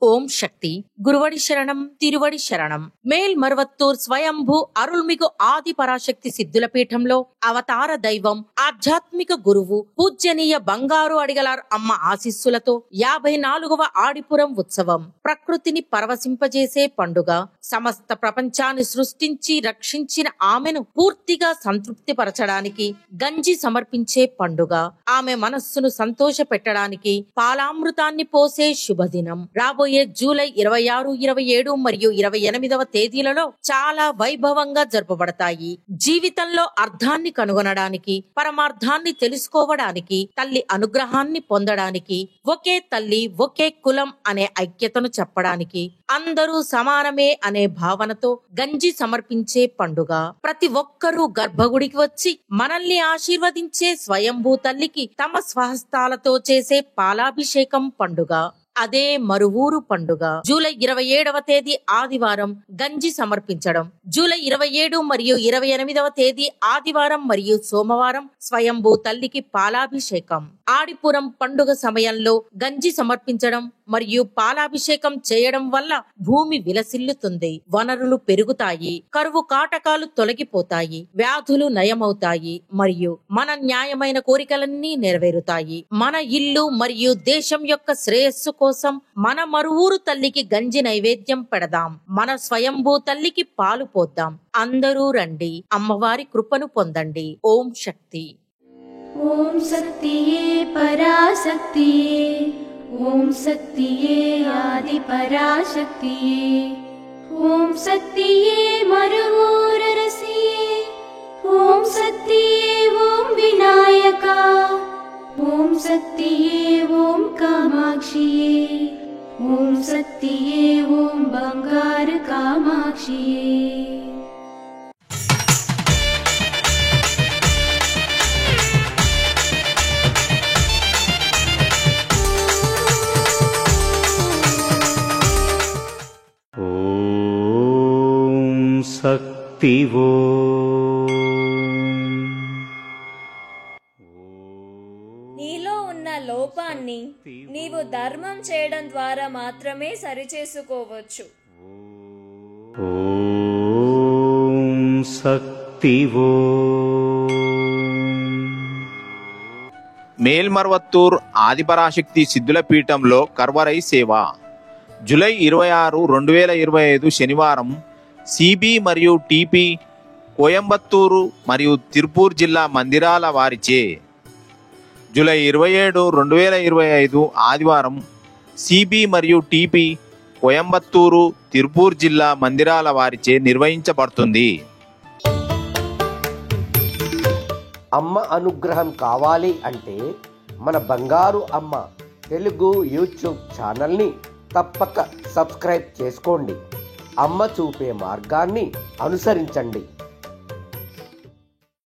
ஓம் சக்தி. குருவடி சரணம், திருவடி శరణం. మేల్మరువత్తూర్ స్వయంభూ అరుల్మిగు ఆది పరాశక్తి సిద్ధుల పీఠంలో అవతార దైవం, ఆధ్యాత్మిక గురువు, పూజ్యనీయ బంగారు అడిగలార్ అమ్మ ఆశీస్సులతో 54వ ఆడిపురం ఉత్సవం ప్రకృతిని పరవశింపజేసే పండుగ. సమస్త ప్రపంచాన్ని సృష్టించి రక్షించిన ఆమెను పూర్తిగా సంతృప్తి పరచడానికి గంజి సమర్పించే పండుగ. ఆమె మనస్సును సంతోష పెట్టడానికి పాలామృతాన్ని పోసే శుభదినం. రాబోయే జూలై 26, 27 మరియు 28వ తేదీలలో చాలా వైభవంగా జరుపబడతాయి. జీవితంలో అర్థాన్ని కనుగొనడానికి, పరమార్థాన్ని తెలుసుకోవడానికి, తల్లి అనుగ్రహాన్ని పొందడానికి, ఒకే తల్లి ఒకే కులం అనే ఐక్యతను చెప్పడానికి, అందరూ సమానమే అనే భావనతో గంజి సమర్పించే పండుగ. ప్రతి ఒక్కరూ గర్భగుడికి వచ్చి మనల్ని ఆశీర్వదించే స్వయంభూ తల్లికి తమ స్వహస్తాలతో చేసే పాలాభిషేకం పండుగ. అదే మరువూరు పండుగ. జూలై 27వ తేదీ ఆదివారం గంజి సమర్పించడం. జూలై 27 మరియు 28వ తేదీ ఆదివారం మరియు సోమవారం స్వయంభూ తల్లికి పాలాభిషేకం. ఆడిపురం పండుగ సమయంలో గంజి సమర్పించడం మరియు పాలాభిషేకం చేయడం వల్ల భూమి విలసిల్లుతుంది, వనరులు పెరుగుతాయి, కరువు కాటకాలు తొలగిపోతాయి, వ్యాధులు నయమవుతాయి మరియు మన న్యాయమైన కోరికలన్నీ నెరవేరుతాయి. మన ఇల్లు మరియు దేశం యొక్క శ్రేయస్సు కోసం మన మరువూరు తల్లికి గంజి నైవేద్యం పెడదాం. మన స్వయంభూ తల్లికి పాలు పోద్దాం. అందరూ రండి, అమ్మవారి కృపను పొందండి. ఓం శక్తి. ఓం శక్తియే పరాశక్తియే, ఓం శక్తియే ఆది పరాశక్తియే, ఓం శక్తియే మరువూరరసియే, ఓం శక్తియే ఓం వినాయక, ఓం శక్తియే ఓం కామాక్షియే, ఓం శక్తియే ఓం బంగారు కామాక్షియే. శక్తివో నీలో ఉన్న లోపాన్ని నీవు ధర్మం చేయడం ద్వారా మాత్రమే సరిచేసుకోవచ్చు. ఓం శక్తివో. మేల్మరువత్తూర్ ఆదిపరాశక్తి సిద్ధుల పీఠంలో కర్వరై సేవ. జూలై 26, 2025 శనివారం సిబి మరియు టిపి కోయంబత్తూరు మరియు తిరుపూర్ జిల్లా మందిరాల వారిచే. జూలై 27, 2025 ఆదివారం సిబి మరియు టిపి కోయంబత్తూరు, తిరుపూర్ జిల్లా మందిరాల వారిచే నిర్వహించబడుతుంది. అమ్మ అనుగ్రహం కావాలి అంటే మన బంగారు అమ్మ తెలుగు యూట్యూబ్ ఛానల్ని తప్పక సబ్స్క్రైబ్ చేసుకోండి. అమ్మ చూపే మార్గాన్ని అనుసరించండి.